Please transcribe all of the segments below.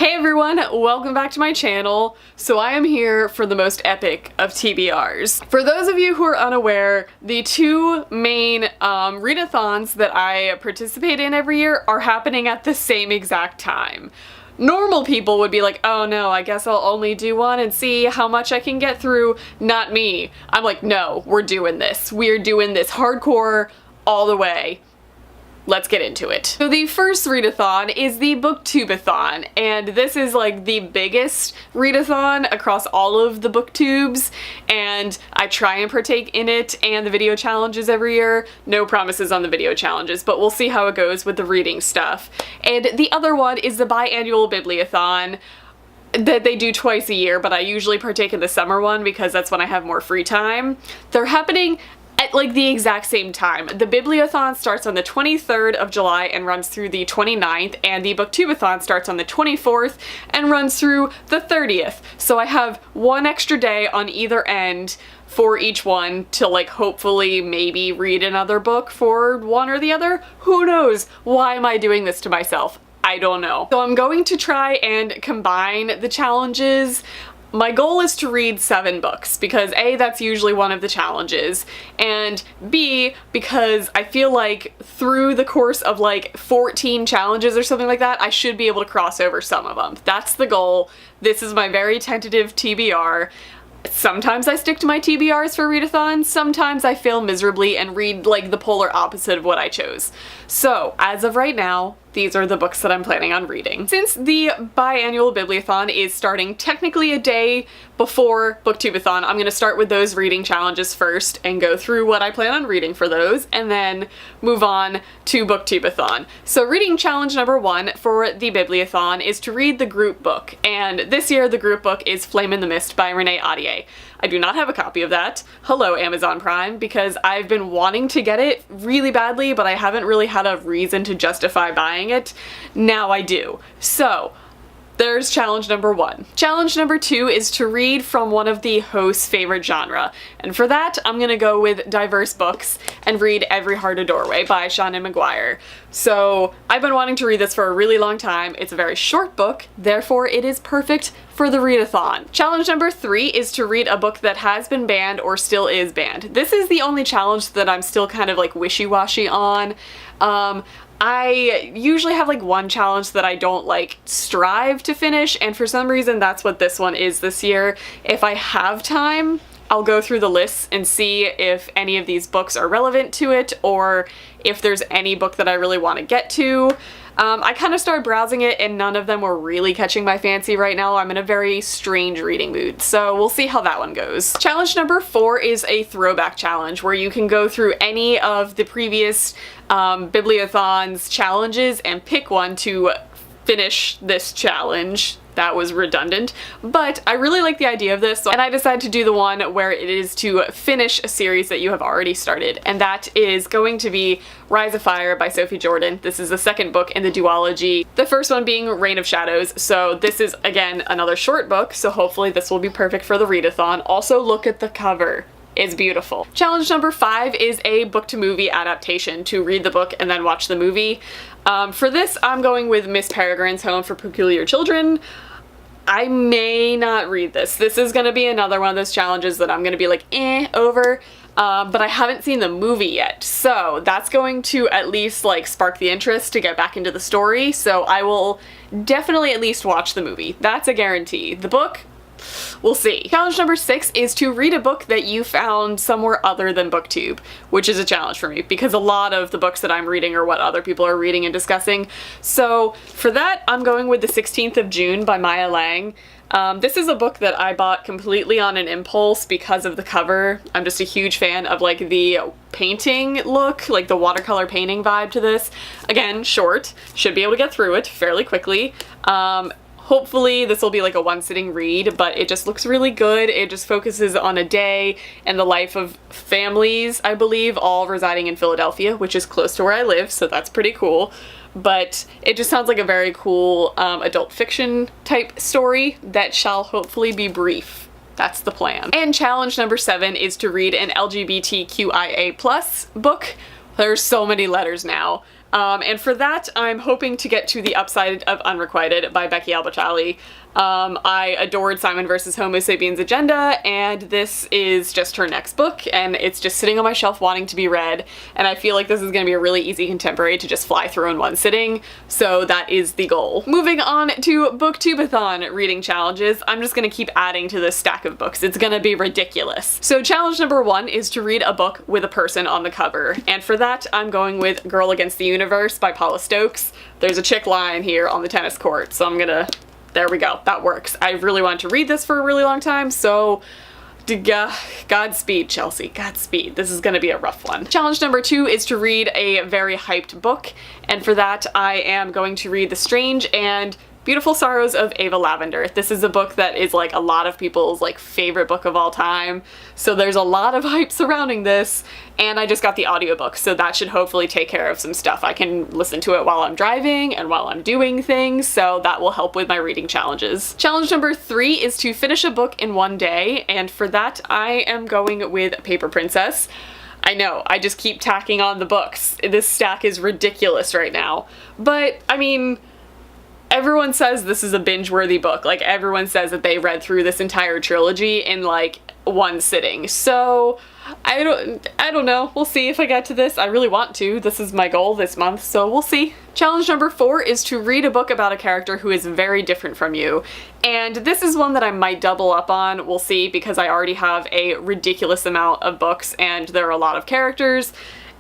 Hey everyone, welcome back to my channel. So I am here for the most epic of TBRs. For those of you who are unaware, the two main readathons that I participate in every year are happening at the same exact time. Normal people would be like, oh no, I guess I'll only do one and see how much I can get through. Not me. I'm like, no, we're doing this. We're doing this hardcore all the way. Let's get into it. So the first readathon is the booktubeathon, and this is like the biggest readathon across all of the booktubes, and I try and partake in it and the video challenges every year. No promises on the video challenges, but we'll see how it goes with the reading stuff. And the other one is the biannual bibliothon that they do twice a year, but I usually partake in the summer one because that's when I have more free time. They're happening at like the exact same time. The Bibliothon starts on the 23rd of July and runs through the 29th, and the Booktubeathon starts on the 24th and runs through the 30th. So I have one extra day on either end for each one to like hopefully maybe read another book for one or the other. Who knows? Why am I doing this to myself? I don't know. So I'm going to try and combine the challenges. My goal is to read 7 books because A, that's usually one of the challenges, and B, because I feel like through the course of like 14 challenges or something like that, I should be able to cross over some of them. That's the goal. This is my very tentative TBR. Sometimes I stick to my TBRs for readathons, sometimes I fail miserably and read like the polar opposite of what I chose. So, as of right now, these are the books that I'm planning on reading. Since the biannual bibliothon is starting technically a day before Booktubeathon, I'm gonna start with those reading challenges first and go through what I plan on reading for those, and then move on to Booktubeathon. So reading challenge number 1 for the bibliothon is to read the group book, and this year the group book is Flame in the Mist by Readathon. I do not have a copy of that. Hello, Amazon Prime, because I've been wanting to get it really badly, but I haven't really had a reason to justify buying it. Now I do. So, there's challenge number 1. Challenge number 2 is to read from one of the host's favorite genre, and for that I'm gonna go with diverse books and read Every Heart a Doorway by Seanan McGuire. So I've been wanting to read this for a really long time. It's a very short book, therefore it is perfect for the readathon. Challenge number 3 is to read a book that has been banned or still is banned. This is the only challenge that I'm still kind of like wishy-washy on. I usually have like one challenge that I don't like strive to finish, and for some reason that's what this one is this year. If I have time, I'll go through the lists and see if any of these books are relevant to it, or if there's any book that I really want to get to. I kind of started browsing it and none of them were really catching my fancy right now. I'm in a very strange reading mood, so we'll see how that one goes. Challenge number 4 is a throwback challenge where you can go through any of the previous Bibliothons challenges and pick one to finish this challenge. That was redundant, but I really like the idea of this, and I decided to do the one where it is to finish a series that you have already started, and that is going to be Rise of Fire by Sophie Jordan. This is the second book in the duology, the first one being Reign of Shadows, so this is, again, another short book, so hopefully this will be perfect for the readathon. Also, look at the cover. It's beautiful. Challenge number 5 is a book-to-movie adaptation, to read the book and then watch the movie. For this, I'm going with Miss Peregrine's Home for Peculiar Children. I may not read this. This is gonna be another one of those challenges that I'm gonna be like, over. But I haven't seen the movie yet, so that's going to at least like spark the interest to get back into the story, so I will definitely at least watch the movie. That's a guarantee. The book, we'll see. Challenge number 6 is to read a book that you found somewhere other than BookTube, which is a challenge for me because a lot of the books that I'm reading are what other people are reading and discussing. So for that, I'm going with The 16th of June by Maya Lang. This is a book that I bought completely on an impulse because of the cover. I'm just a huge fan of like the painting look, like the watercolor painting vibe to this. Again, short, should be able to get through it fairly quickly. Hopefully this will be like a one-sitting read, but it just looks really good. It just focuses on a day and the life of families, I believe, all residing in Philadelphia, which is close to where I live, so that's pretty cool. But it just sounds like a very cool adult fiction type story that shall hopefully be brief. That's the plan. And challenge number 7 is to read an LGBTQIA+ book. There's so many letters now. And for that, I'm hoping to get to The Upside of Unrequited by Becky Albertalli. I adored Simon vs. Homo Sapiens Agenda, and this is just her next book, and it's just sitting on my shelf wanting to be read, and I feel like this is going to be a really easy contemporary to just fly through in one sitting, so that is the goal. Moving on to BookTubeathon reading challenges, I'm just going to keep adding to this stack of books. It's going to be ridiculous. So challenge number 1 is to read a book with a person on the cover, and for that I'm going with Girl Against the Universe by Paula Stokes. There's a chick lying here on the tennis court, so I'm gonna... There we go, that works. I really wanted to read this for a really long time, so Godspeed, Chelsea, Godspeed. This is gonna be a rough one. Challenge number 2 is to read a very hyped book, and for that I am going to read The Strange and Beautiful Sorrows of Ava Lavender. This is a book that is like a lot of people's like favorite book of all time, so there's a lot of hype surrounding this, and I just got the audiobook, so that should hopefully take care of some stuff. I can listen to it while I'm driving and while I'm doing things, so that will help with my reading challenges. Challenge number 3 is to finish a book in one day, and for that I am going with Paper Princess. I know, I just keep tacking on the books. This stack is ridiculous right now, but I mean, everyone says this is a binge-worthy book. Like, everyone says that they read through this entire trilogy in like one sitting. So I don't know. We'll see if I get to this. I really want to. This is my goal this month, so we'll see. Challenge number 4 is to read a book about a character who is very different from you. And this is one that I might double up on. We'll see, because I already have a ridiculous amount of books and there are a lot of characters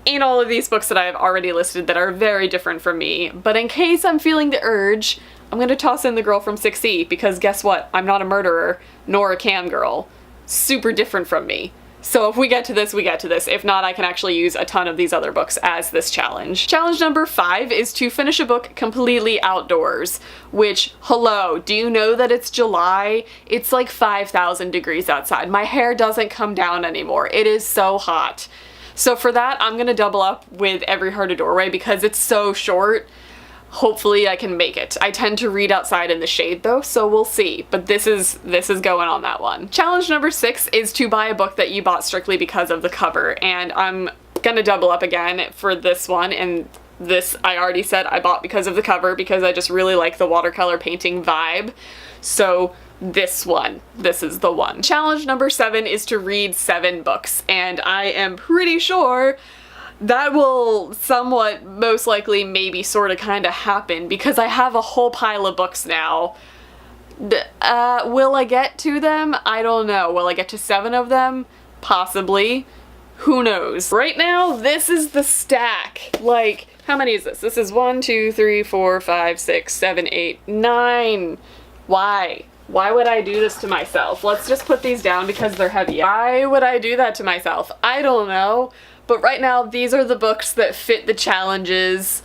in all of these books that I have already listed that are very different from me, but in case I'm feeling the urge, I'm gonna toss in The Girl from 6E, because guess what? I'm not a murderer, nor a cam girl. Super different from me. So if we get to this, we get to this. If not, I can actually use a ton of these other books as this challenge. Challenge number 5 is to finish a book completely outdoors, which, hello, do you know that it's July? It's like 5,000 degrees outside. My hair doesn't come down anymore. It is so hot. So for that, I'm gonna double up with Every Heart a Doorway because it's so short. Hopefully I can make it. I tend to read outside in the shade though, so we'll see. But this is going on that one. Challenge number 6 is to buy a book that you bought strictly because of the cover, and I'm gonna double up again for this one, and this I already said I bought because of the cover because I just really like the watercolor painting vibe. So this one. This is the one. Challenge number 7 is to read 7 books, and I am pretty sure that will somewhat, most likely, maybe sort of kind of happen because I have a whole pile of books now. Will I get to them? I don't know. Will I get to 7 of them? Possibly. Who knows? Right now, this is the stack. Like, how many is this? This is 1, 2, 3, 4, 5, 6, 7, 8, 9. Why? Why would I do this to myself? Let's just put these down because they're heavy. Why would I do that to myself? I don't know. But right now, these are the books that fit the challenges,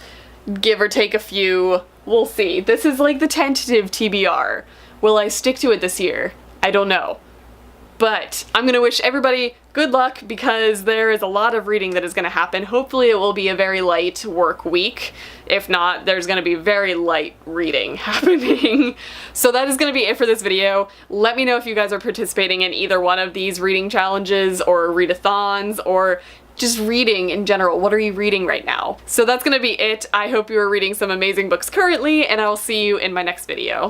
give or take a few. We'll see. This is like the tentative TBR. Will I stick to it this year? I don't know. But I'm gonna wish everybody good luck because there is a lot of reading that is gonna happen. Hopefully it will be a very light work week. If not, there's gonna be very light reading happening. So that is gonna be it for this video. Let me know if you guys are participating in either one of these reading challenges or readathons or just reading in general. What are you reading right now? So that's gonna be it. I hope you are reading some amazing books currently, and I will see you in my next video.